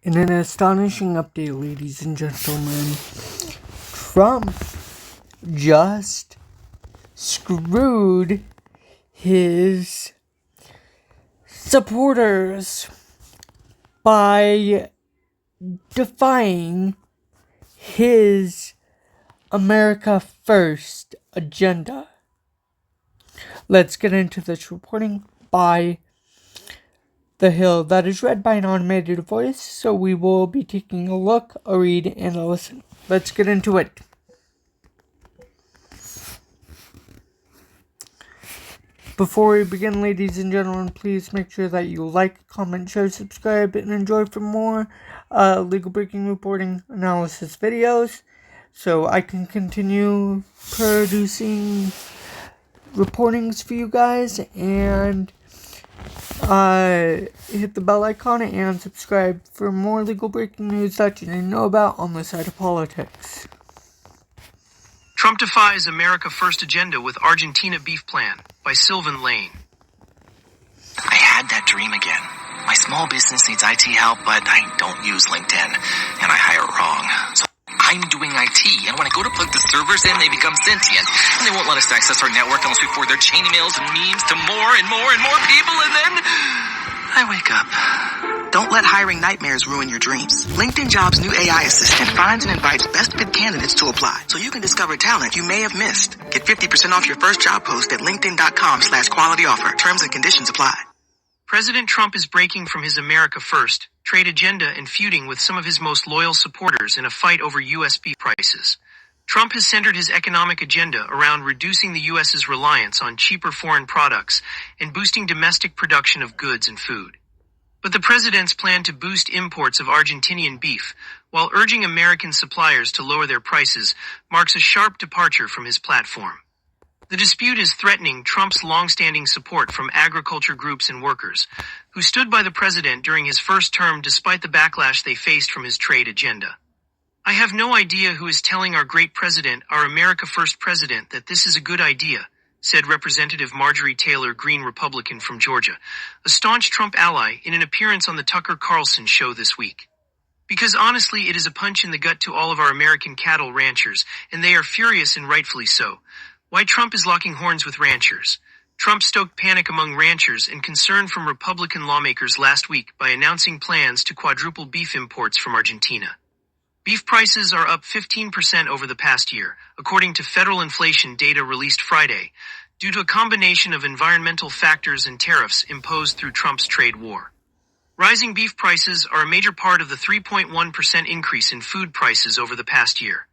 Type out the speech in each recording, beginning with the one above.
In an astonishing update, ladies and gentlemen, Trump just screwed his supporters by defying his America First agenda. Let's get into this reporting by The Hill that is read by an automated voice, so we will be taking a look, a read, and a listen. Let's get into it. Before we begin, ladies and gentlemen, please make sure that you like, comment, share, subscribe, and enjoy for more legal breaking reporting analysis videos so I can continue producing reportings for you guys, and hit the bell icon and subscribe for more legal breaking news that you didn't know about on the side of politics. Trump defies America First agenda with Argentina beef plan by Sylvan Lane. I had that dream again. My small business needs IT help, but I don't use LinkedIn, and I hire wrong. So I'm doing IT, and when I go to plug the servers in, they become sentient, and they won't let us access our network unless we forward their chain emails and memes to more and more and more people, and then I wake up. Don't let hiring nightmares ruin your dreams. LinkedIn Jobs' new AI assistant finds and invites best fit candidates to apply, so you can discover talent you may have missed. Get 50% off your first job post at linkedin.com/quality offer. Terms and conditions apply. President Trump is breaking from his America First trade agenda and feuding with some of his most loyal supporters in a fight over U.S. beef prices. Trump has centered his economic agenda around reducing the U.S.'s reliance on cheaper foreign products and boosting domestic production of goods and food. But the president's plan to boost imports of Argentinian beef, while urging American suppliers to lower their prices, marks a sharp departure from his platform. The dispute is threatening Trump's long-standing support from agriculture groups and workers, who stood by the president during his first term despite the backlash they faced from his trade agenda. I have no idea who is telling our great president, our America First president, that this is a good idea, said Representative Marjorie Taylor Greene, Republican from Georgia, a staunch Trump ally, in an appearance on the Tucker Carlson show this week. Because honestly, it is a punch in the gut to all of our American cattle ranchers, and they are furious, and rightfully so. Why Trump is locking horns with ranchers. Trump stoked panic among ranchers and concern from Republican lawmakers last week by announcing plans to quadruple beef imports from Argentina. Beef prices are up 15% over the past year, according to federal inflation data released Friday, due to a combination of environmental factors and tariffs imposed through Trump's trade war. Rising beef prices are a major part of the 3.1% increase in food prices over the past year.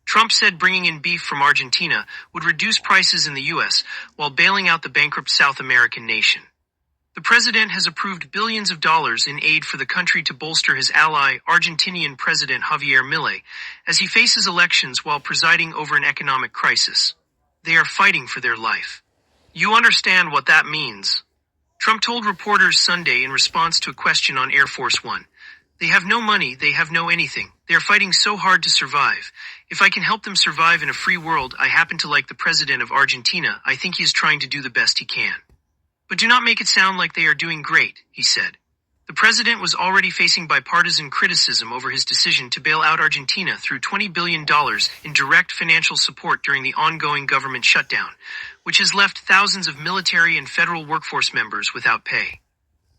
Trump said bringing in beef from Argentina would reduce prices in the U.S. while bailing out the bankrupt South American nation. The president has approved billions of dollars in aid for the country to bolster his ally, Argentinian President Javier Milei, as he faces elections while presiding over an economic crisis. They are fighting for their life. You understand what that means. Trump told reporters Sunday in response to a question on Air Force One. They have no money, they have no anything. They are fighting so hard to survive. If I can help them survive in a free world, I happen to like the president of Argentina. I think he is trying to do the best he can. But do not make it sound like they are doing great, he said. The president was already facing bipartisan criticism over his decision to bail out Argentina through $20 billion in direct financial support during the ongoing government shutdown, which has left thousands of military and federal workforce members without pay.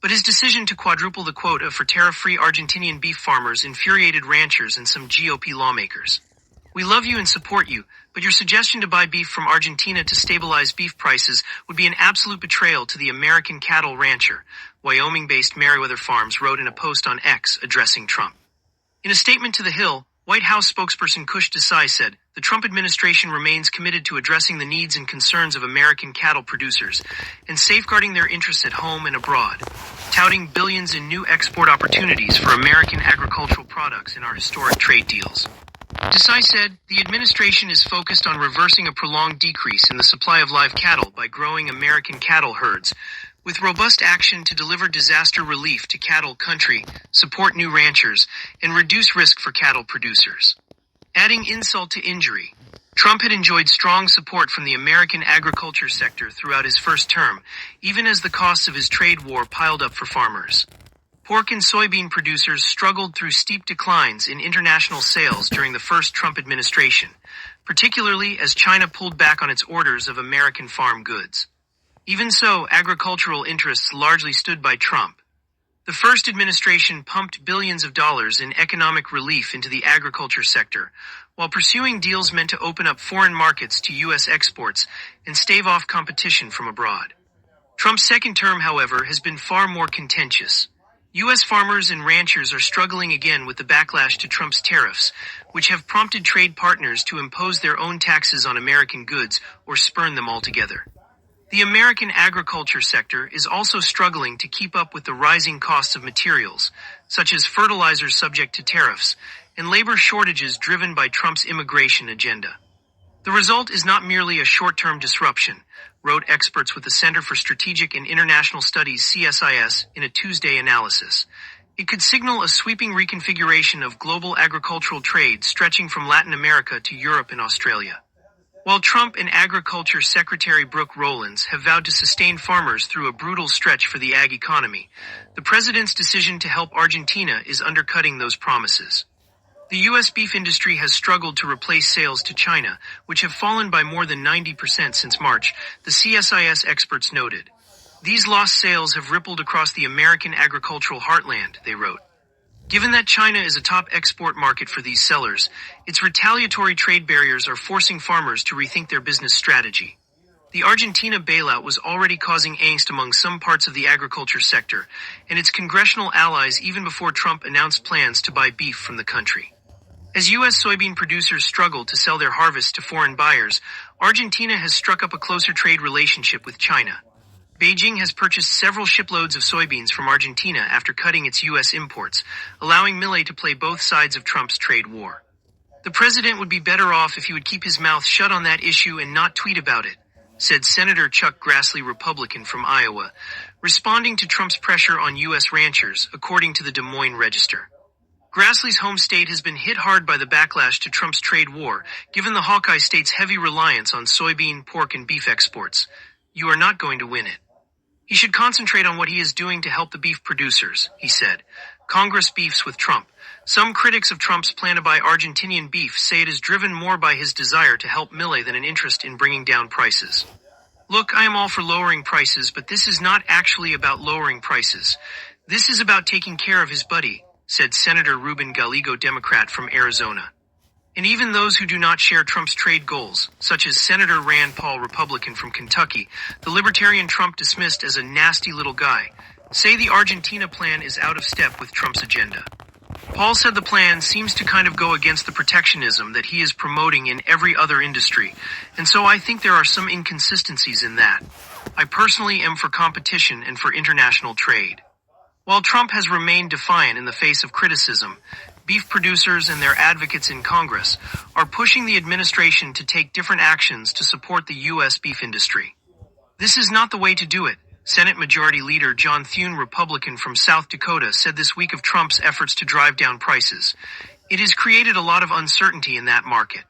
But his decision to quadruple the quota for tariff-free Argentinian beef farmers infuriated ranchers and some GOP lawmakers. We love you and support you, but your suggestion to buy beef from Argentina to stabilize beef prices would be an absolute betrayal to the American cattle rancher, Wyoming-based Meriwether Farms wrote in a post on X addressing Trump. In a statement to The Hill, White House spokesperson Kush Desai said, the Trump administration remains committed to addressing the needs and concerns of American cattle producers and safeguarding their interests at home and abroad, touting billions in new export opportunities for American agricultural products in our historic trade deals. Desai said, the administration is focused on reversing a prolonged decrease in the supply of live cattle by growing American cattle herds, with robust action to deliver disaster relief to cattle country, support new ranchers, and reduce risk for cattle producers. Adding insult to injury, Trump had enjoyed strong support from the American agriculture sector throughout his first term, even as the costs of his trade war piled up for farmers. Pork and soybean producers struggled through steep declines in international sales during the first Trump administration, particularly as China pulled back on its orders of American farm goods. Even so, agricultural interests largely stood by Trump. The first administration pumped billions of dollars in economic relief into the agriculture sector, while pursuing deals meant to open up foreign markets to U.S. exports and stave off competition from abroad. Trump's second term, however, has been far more contentious. U.S. farmers and ranchers are struggling again with the backlash to Trump's tariffs, which have prompted trade partners to impose their own taxes on American goods or spurn them altogether. The American agriculture sector is also struggling to keep up with the rising costs of materials, such as fertilizers subject to tariffs, and labor shortages driven by Trump's immigration agenda. The result is not merely a short-term disruption, wrote experts with the Center for Strategic and International Studies (CSIS) in a Tuesday analysis. It could signal a sweeping reconfiguration of global agricultural trade stretching from Latin America to Europe and Australia. While Trump and Agriculture Secretary Brooke Rollins have vowed to sustain farmers through a brutal stretch for the ag economy, the president's decision to help Argentina is undercutting those promises. The U.S. beef industry has struggled to replace sales to China, which have fallen by more than 90% since March, the CSIS experts noted. These lost sales have rippled across the American agricultural heartland, they wrote. Given that China is a top export market for these sellers, its retaliatory trade barriers are forcing farmers to rethink their business strategy. The Argentina bailout was already causing angst among some parts of the agriculture sector, and its congressional allies even before Trump announced plans to buy beef from the country. As U.S. soybean producers struggle to sell their harvests to foreign buyers, Argentina has struck up a closer trade relationship with China. Beijing has purchased several shiploads of soybeans from Argentina after cutting its U.S. imports, allowing Milei to play both sides of Trump's trade war. The president would be better off if he would keep his mouth shut on that issue and not tweet about it, said Senator Chuck Grassley, Republican from Iowa, responding to Trump's pressure on U.S. ranchers, according to the Des Moines Register. Grassley's home state has been hit hard by the backlash to Trump's trade war, given the Hawkeye state's heavy reliance on soybean, pork, and beef exports. You are not going to win it. He should concentrate on what he is doing to help the beef producers, he said. Congress beefs with Trump. Some critics of Trump's plan to buy Argentinian beef say it is driven more by his desire to help Milei than an interest in bringing down prices. Look, I am all for lowering prices, but this is not actually about lowering prices. This is about taking care of his buddy, said Senator Ruben Gallego, Democrat from Arizona. And even those who do not share Trump's trade goals, such as Senator Rand Paul, Republican from Kentucky, the libertarian Trump dismissed as a nasty little guy, say the Argentina plan is out of step with Trump's agenda. Paul said the plan seems to kind of go against the protectionism that he is promoting in every other industry, and so I think there are some inconsistencies in that. I personally am for competition and for international trade. While Trump has remained defiant in the face of criticism, beef producers and their advocates in Congress are pushing the administration to take different actions to support the U.S. beef industry. This is not the way to do it, Senate Majority Leader John Thune, Republican from South Dakota, said this week of Trump's efforts to drive down prices. It has created a lot of uncertainty in that market.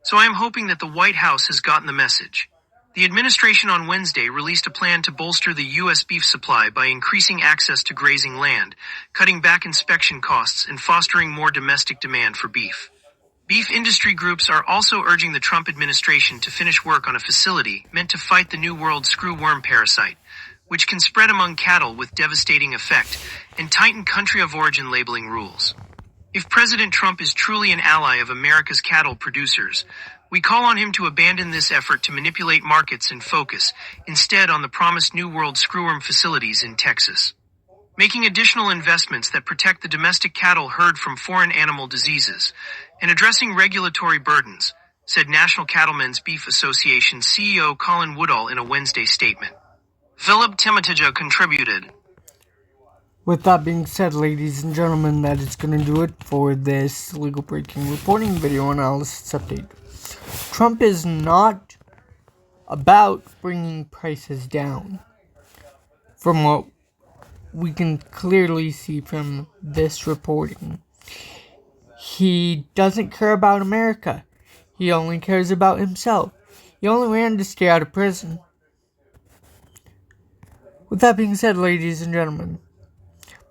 So I am hoping that the White House has gotten the message. The administration on Wednesday released a plan to bolster the U.S. beef supply by increasing access to grazing land, cutting back inspection costs, and fostering more domestic demand for beef. Beef industry groups are also urging the Trump administration to finish work on a facility meant to fight the New World screwworm parasite, which can spread among cattle with devastating effect, and tighten country of origin labeling rules. If President Trump is truly an ally of America's cattle producers, we call on him to abandon this effort to manipulate markets and focus instead on the promised New World screwworm facilities in Texas. Making additional investments that protect the domestic cattle herd from foreign animal diseases, and addressing regulatory burdens, said National Cattlemen's Beef Association CEO Colin Woodall in a Wednesday statement. Philip Timotija contributed. With that being said, ladies and gentlemen, that is going to do it for this legal breaking reporting video analysis update. Trump is not about bringing prices down, from what we can clearly see from this reporting. He doesn't care about America. He only cares about himself. He only ran to stay out of prison. With that being said, ladies and gentlemen,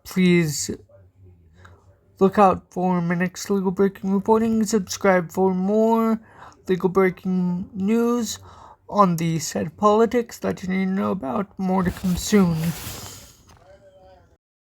Please look out for my next legal breaking reporting. Subscribe for more legal breaking news on the said politics that you need to know about. More to come soon.